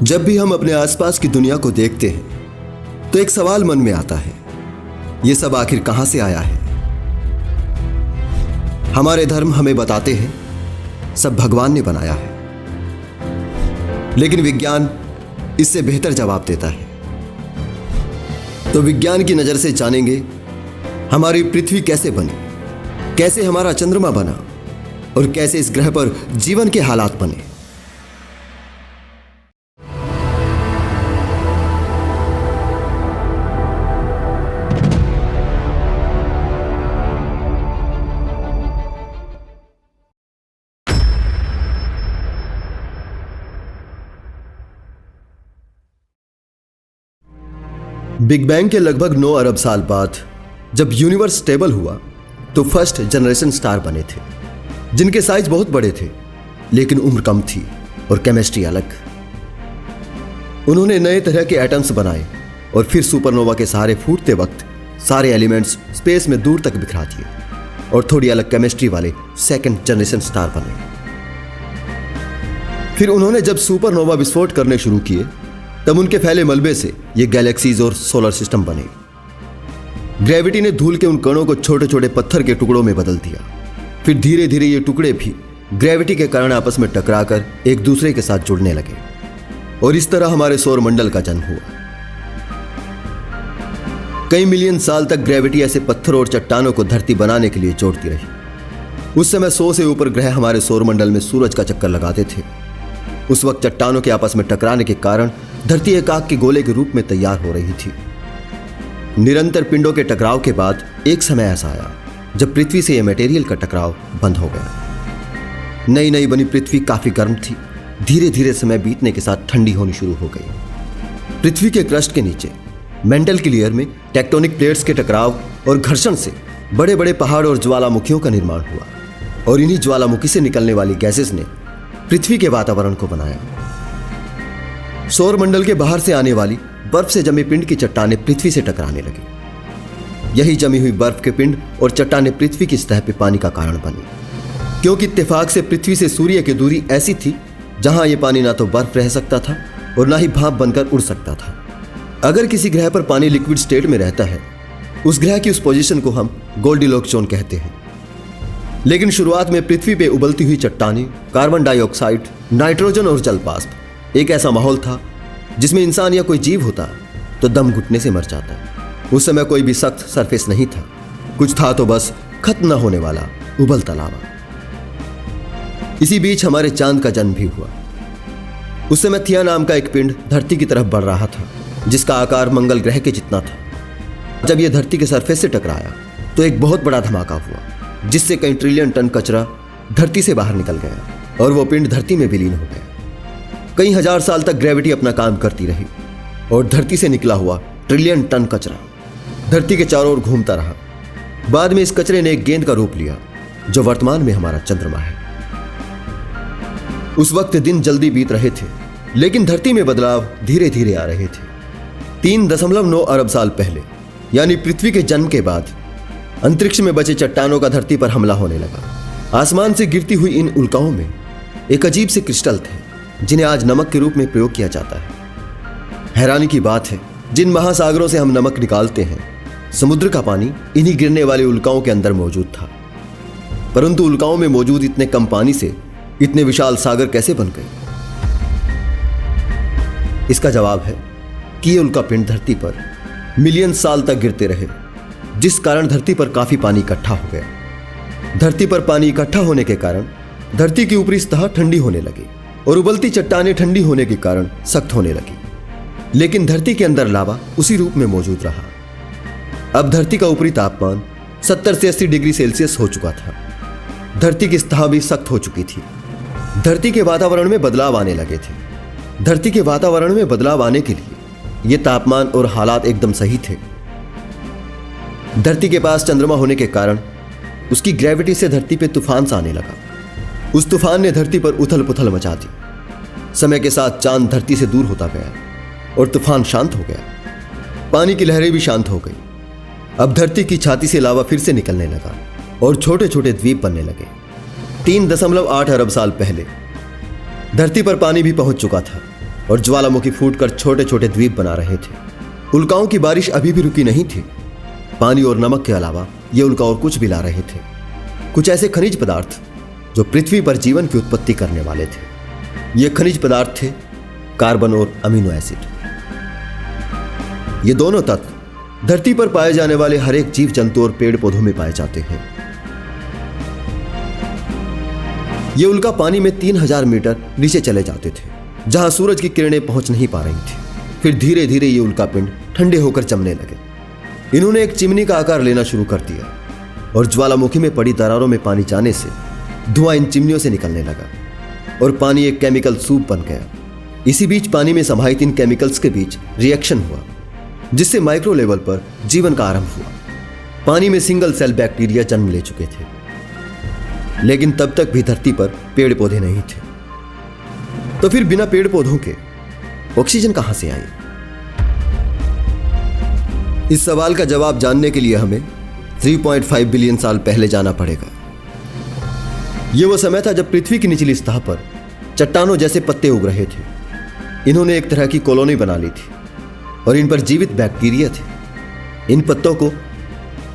जब भी हम अपने आसपास की दुनिया को देखते हैं तो एक सवाल मन में आता है, ये सब आखिर कहां से आया है। हमारे धर्म हमें बताते हैं सब भगवान ने बनाया है, लेकिन विज्ञान इससे बेहतर जवाब देता है। तो विज्ञान की नजर से जानेंगे हमारी पृथ्वी कैसे बनी, कैसे हमारा चंद्रमा बना और कैसे इस ग्रह पर जीवन के हालात बने। बिग बैंग के लगभग 9 अरब साल बाद जब यूनिवर्स स्टेबल हुआ तो फर्स्ट जनरेशन स्टार बने थे, जिनके साइज बहुत बड़े थे लेकिन उम्र कम थी और केमिस्ट्री अलग। उन्होंने नए तरह के एटम्स बनाए और फिर सुपरनोवा के सहारे फूटते वक्त सारे एलिमेंट्स स्पेस में दूर तक बिखरा दिए और थोड़ी अलग केमिस्ट्री वाले सेकंड जनरेशन स्टार बने। फिर उन्होंने जब सुपरनोवा विस्फोट करने शुरू किए तब उनके फैले मलबे से ये गैलेक्सीज और सोलर सिस्टम बने। ग्रेविटी ने धूल के उन कणों को छोटे छोटे पत्थर के टुकड़ों में बदल दिया। फिर धीरे धीरे ये टुकड़े भी ग्रेविटी के कारण आपस में टकराकर एक दूसरे के साथ जुड़ने लगे और इस तरह हमारे सौर मंडल का जन्म हुआ। कई मिलियन साल तक ग्रेविटी ऐसे पत्थरों और चट्टानों को धरती बनाने के लिए जोड़ती रही। उस समय 100 से ऊपर ग्रह हमारे सौर मंडल में सूरज का चक्कर लगाते थे। उस वक्त चट्टानों के आपस में टकराने के कारण धरती एक आग के गोले के रूप में तैयार हो रही थी। निरंतर पिंडों के टकराव के बाद एक समय ऐसा आया जब पृथ्वी से यह मटेरियल का टकराव बंद हो गया। नई नई बनी पृथ्वी काफी गर्म थी। धीरे धीरे समय बीतने के साथ ठंडी होनी शुरू हो गई। पृथ्वी के क्रस्ट के नीचे मेंटल की लेयर में टेक्टोनिक प्लेट्स के टकराव और घर्षण से बड़े बड़े पहाड़ और ज्वालामुखियों का निर्माण हुआ और इन्हीं ज्वालामुखी से निकलने वाली गैसेस ने पृथ्वी के वातावरण को बनाया। सौर मंडल के बाहर से आने वाली बर्फ से जमे पिंड की चट्टानें पृथ्वी से टकराने लगी। यही जमी हुई बर्फ के पिंड और चट्टानें पृथ्वी की सतह पर पानी का कारण बनी, क्योंकि इत्तेफाक से पृथ्वी से सूर्य की दूरी ऐसी थी जहां यह पानी ना तो बर्फ रह सकता था और ना ही भाप बनकर उड़ सकता था। अगर किसी ग्रह पर पानी लिक्विड स्टेट में रहता है, उस ग्रह की उस पोजीशन को हम गोल्डीलॉक्स जोन कहते हैं। लेकिन शुरुआत में पृथ्वी पे उबलती हुई चट्टानें, कार्बन डाइऑक्साइड, नाइट्रोजन और जलवाष्प एक ऐसा माहौल था जिसमें इंसान या कोई जीव होता तो दम घुटने से मर जाता। उस समय कोई भी सख्त सरफेस नहीं था, कुछ था तो बस खत्म न होने वाला उबलता लावा। इसी बीच हमारे चांद का जन्म भी हुआ। उस समय थिया नाम का एक पिंड धरती की तरफ बढ़ रहा था, जिसका आकार मंगल ग्रह के जितना था। जब यह धरती के सरफेस से टकराया तो एक बहुत बड़ा धमाका हुआ, जिससे कई ट्रिलियन टन कचरा धरती से बाहर निकल गया और वो पिंड धरती में विलीन हो गया। कई हजार साल तक ग्रेविटी अपना काम करती रही और धरती से निकला हुआ ट्रिलियन टन कचरा धरती के चारों ओर घूमता रहा। बाद में इस कचरे ने एक गेंद का रूप लिया, जो वर्तमान में हमारा चंद्रमा है। उस वक्त दिन जल्दी बीत रहे थे, लेकिन धरती में बदलाव धीरे धीरे आ रहे थे। 3.9 अरब साल पहले, यानी पृथ्वी के जन्म के बाद, अंतरिक्ष में बचे चट्टानों का धरती पर हमला होने लगा। आसमान से गिरती हुई इन उल्काओं में एक अजीब से क्रिस्टल थे, जिन्हें आज नमक के रूप में प्रयोग किया जाता है। हैरानी की बात है, जिन महासागरों से हम नमक निकालते हैं, समुद्र का पानी इन्हीं गिरने वाली उल्काओं के अंदर मौजूद था। परंतु उल्काओं में मौजूद इतने कम पानी से इतने विशाल सागर कैसे बन गए? इसका जवाब है कि ये उल्का पिंड धरती पर मिलियन साल तक गिरते रहे, जिस कारण धरती पर काफी पानी इकट्ठा हो गया। धरती पर पानी इकट्ठा होने के कारण धरती की ऊपरी सतह ठंडी होने लगी और उबलती चट्टानें ठंडी होने के कारण सख्त होने लगी। लेकिन धरती के अंदर लावा उसी रूप में मौजूद रहा। अब धरती का ऊपरी तापमान 70 से 80 डिग्री सेल्सियस हो चुका था। धरती की सतह भी सख्त हो चुकी थी। धरती के वातावरण में बदलाव आने लगे थे। धरती के वातावरण में बदलाव आने के लिए यह तापमान और हालात एकदम सही थे। धरती के पास चंद्रमा होने के कारण उसकी ग्रेविटी से धरती पे तूफान सा आने लगा। उस तूफान ने धरती पर उथल पुथल मचा दी। समय के साथ चांद धरती से दूर होता गया और तूफान शांत हो गया। पानी की लहरें भी शांत हो गई। अब धरती की छाती से लावा फिर से निकलने लगा और छोटे छोटे द्वीप बनने लगे। 3.8 अरब साल पहले धरती पर पानी भी पहुंच चुका था और ज्वालामुखी फूटकर छोटे छोटे द्वीप बना रहे थे। उल्काओं की बारिश अभी भी रुकी नहीं थी। पानी और नमक के अलावा ये उल्का और कुछ भी ला रहे थे, कुछ ऐसे खनिज पदार्थ जो पृथ्वी पर जीवन की उत्पत्ति करने वाले थे। ये खनिज पदार्थ थे कार्बन और अमीनो एसिड। ये दोनों तत्व धरती पर पाए जाने वाले हर एक जीव जंतु और पेड़ पौधों में पाए जाते हैं। ये उल्का पानी में 3000 मीटर नीचे चले जाते थे, जहां सूरज की किरणें पहुंच नहीं पा रही थी। फिर धीरे धीरे ये उल्का पिंड ठंडे होकर जमने लगे। इन्होंने एक चिमनी का आकार लेना शुरू कर दिया और ज्वालामुखी में पड़ी दरारों में पानी जाने से धुआं इन चिमनियों से निकलने लगा और पानी एक केमिकल सूप बन गया। इसी बीच पानी में समाहित इन केमिकल्स के बीच रिएक्शन हुआ, जिससे माइक्रो लेवल पर जीवन का आरंभ हुआ। पानी में सिंगल सेल बैक्टीरिया जन्म ले चुके थे, लेकिन तब तक भी धरती पर पेड़ पौधे नहीं थे। तो फिर बिना पेड़ पौधों के ऑक्सीजन कहां से आई? इस सवाल का जवाब जानने के लिए हमें 3.5 बिलियन साल पहले जाना पड़ेगा। यह वो समय था जब पृथ्वी की निचली सतह पर चट्टानों जैसे पत्ते उग रहे थे। इन्होंने एक तरह की कॉलोनी बना ली थी और इन पर जीवित बैक्टीरिया थे। इन पत्तों को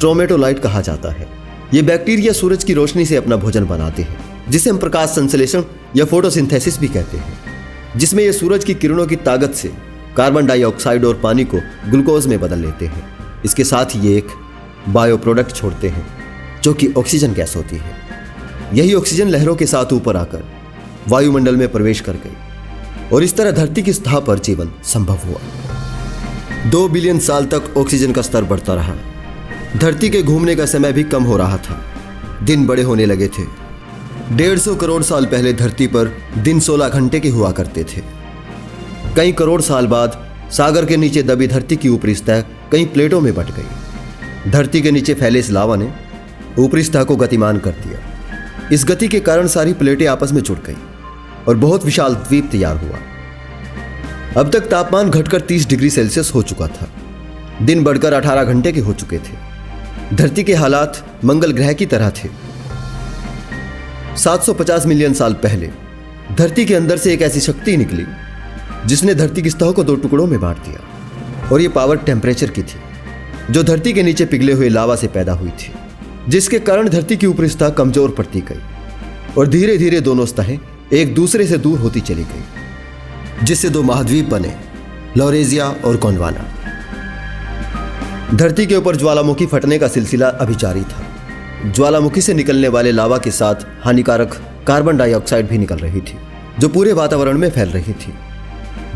ट्रोमेटोलाइट कहा जाता है। ये बैक्टीरिया सूरज की रोशनी से अपना भोजन बनाते हैं, जिसे हम प्रकाश संश्लेषण या फोटोसिंथेसिस भी कहते हैं, जिसमें ये सूरज की किरणों की ताकत से कार्बन डाइऑक्साइड और पानी को ग्लूकोज में बदल लेते हैं। इसके साथ ही ये एक बायो प्रोडक्ट छोड़ते हैं, जो कि ऑक्सीजन गैस होती है। यही ऑक्सीजन लहरों के साथ ऊपर आकर वायुमंडल में प्रवेश कर गई और इस तरह धरती की सतह पर जीवन संभव हुआ। 2 बिलियन साल तक ऑक्सीजन का स्तर बढ़ता रहा। धरती के घूमने का समय भी कम हो रहा था। दिन बड़े होने लगे थे। 150 करोड़ साल पहले धरती पर दिन 16 घंटे के हुआ करते थे। कई करोड़ साल बाद सागर के नीचे दबी धरती की ऊपरी सतह कई प्लेटों में बंट गई। धरती के नीचे फैले इस लावा ने ऊपरी सतह को गतिमान कर दिया। इस गति के कारण सारी प्लेटें आपस में जुड़ गई और बहुत विशाल द्वीप तैयार हुआ। अब तक तापमान घटकर 30 डिग्री सेल्सियस हो चुका था। दिन बढ़कर 18 घंटे के हो चुके थे। धरती के हालात मंगल ग्रह की तरह थे। 750 मिलियन साल पहले धरती के अंदर से एक ऐसी शक्ति निकली जिसने धरती की सतह को 2 टुकड़ों में बांट दिया और यह पावर टेम्परेचर की थी, जो धरती के नीचे पिघले हुए लावा से पैदा हुई थी, जिसके कारण धरती की ऊपरी सतह कमजोर पड़ती गई और धीरे धीरे दोनों सतहें एक दूसरे से दूर होती चली गई, जिससे 2 महाद्वीप बने, लॉरेशिया और गोंडवाना। धरती के ऊपर ज्वालामुखी फटने का सिलसिला अभी जारी था। ज्वालामुखी से निकलने वाले लावा के साथ हानिकारक कार्बन डाइऑक्साइड भी निकल रही थी, जो पूरे वातावरण में फैल रही थी।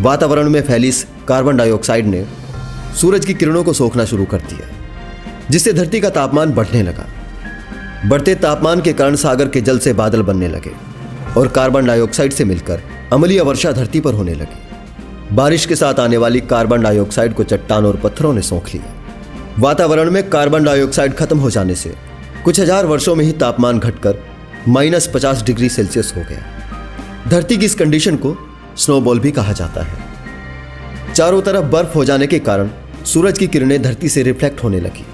वातावरण में फैली इस कार्बन डाइऑक्साइड ने सूरज की किरणों को सोखना शुरू कर दिया, जिससे धरती का तापमान बढ़ने लगा। बढ़ते तापमान के कारण सागर के जल से बादल बनने लगे और कार्बन डाइऑक्साइड से मिलकर अम्लीय वर्षा धरती पर होने लगी। बारिश के साथ आने वाली कार्बन डाइऑक्साइड को चट्टान और पत्थरों ने सोख लिया। वातावरण में कार्बन डाइऑक्साइड खत्म हो जाने से कुछ हजार वर्षों में ही तापमान घटकर -50 डिग्री सेल्सियस हो गया। धरती की इस कंडीशन को स्नोबॉल भी कहा जाता है। चारों तरफ बर्फ हो जाने के कारण सूरज की किरणें धरती से रिफ्लेक्ट होने लगी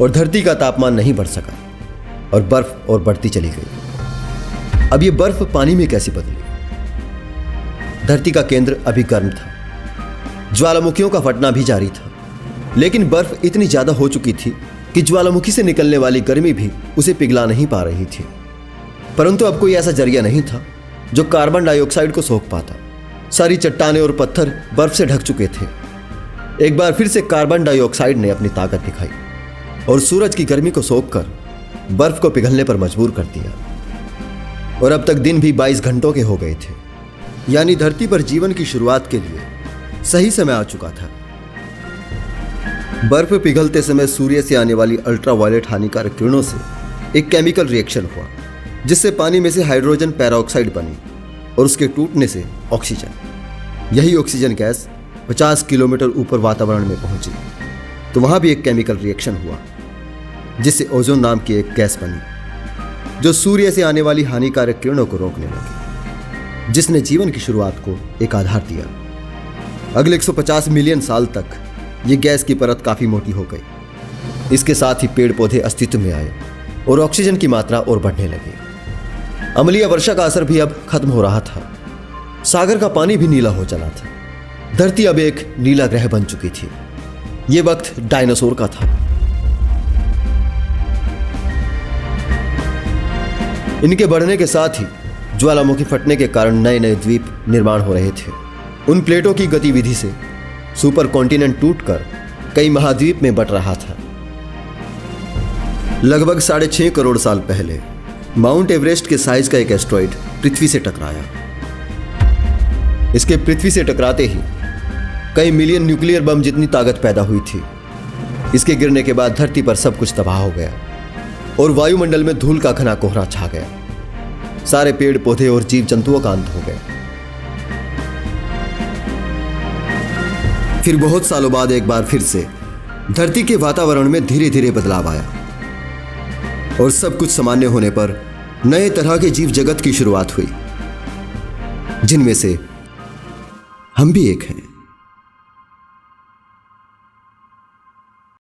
और धरती का तापमान नहीं बढ़ सका और बर्फ और बढ़ती चली गई। अब ये बर्फ पानी में कैसे बदली? धरती का केंद्र अभी गर्म था। ज्वालामुखियों का फटना भी जारी था, लेकिन बर्फ इतनी ज्यादा हो चुकी थी कि ज्वालामुखी से निकलने वाली गर्मी भी उसे पिघला नहीं पा रही थी। परंतु अब कोई ऐसा जरिया नहीं था जो कार्बन डाइऑक्साइड को सोख पाता। सारी चट्टानें और पत्थर बर्फ से ढक चुके थे। एक बार फिर से कार्बन डाइऑक्साइड ने अपनी ताकत दिखाई और सूरज की गर्मी को सोखकर बर्फ को पिघलने पर मजबूर कर दिया। और अब तक दिन भी 22 घंटों के हो गए थे, यानी धरती पर जीवन की शुरुआत के लिए सही समय आ चुका था। बर्फ पिघलते समय सूर्य से आने वाली अल्ट्रावायलेट हानिकारक किरणों से एक केमिकल रिएक्शन हुआ, जिससे पानी में से हाइड्रोजन पेरोक्साइड बनी और उसके टूटने से ऑक्सीजन। यही ऑक्सीजन गैस 50 किलोमीटर ऊपर वातावरण में पहुंची तो वहां भी एक केमिकल रिएक्शन हुआ, जिससे ओजोन नाम की एक गैस बनी, जो सूर्य से आने वाली हानिकारक किरणों को रोकने लगी, जिसने जीवन की शुरुआत को एक आधार दिया। अगले 150 मिलियन साल तक ये गैस की परत काफी मोटी हो गई। इसके साथ ही पेड़ पौधे अस्तित्व में आए और ऑक्सीजन की मात्रा और बढ़ने लगी। अम्लीय वर्षा का असर भी अब खत्म हो रहा था। सागर का पानी भी नीला हो चला था। धरती अब एक नीला ग्रह बन चुकी थी। यह वक्त डायनासोर का था। इनके बढ़ने के साथ ही ज्वालामुखी फटने के कारण नए नए द्वीप निर्माण हो रहे थे। उन प्लेटों की गतिविधि से सुपर कॉन्टिनेंट टूटकर कई महाद्वीप में बंट रहा था। लगभग 6.5 करोड़ साल पहले माउंट एवरेस्ट के साइज का एक एस्ट्रॉइड पृथ्वी से टकराया। इसके पृथ्वी से टकराते ही कई मिलियन न्यूक्लियर बम जितनी ताकत पैदा हुई थी। इसके गिरने के बाद धरती पर सब कुछ तबाह हो गया और वायुमंडल में धूल का घना कोहरा छा गया। सारे पेड़ पौधे और जीव जंतुओं का अंत हो गया। फिर बहुत सालों बाद एक बार फिर से धरती के वातावरण में धीरे धीरे बदलाव आया और सब कुछ सामान्य होने पर नए तरह के जीव जगत की शुरुआत हुई, जिनमें से हम भी एक हैं।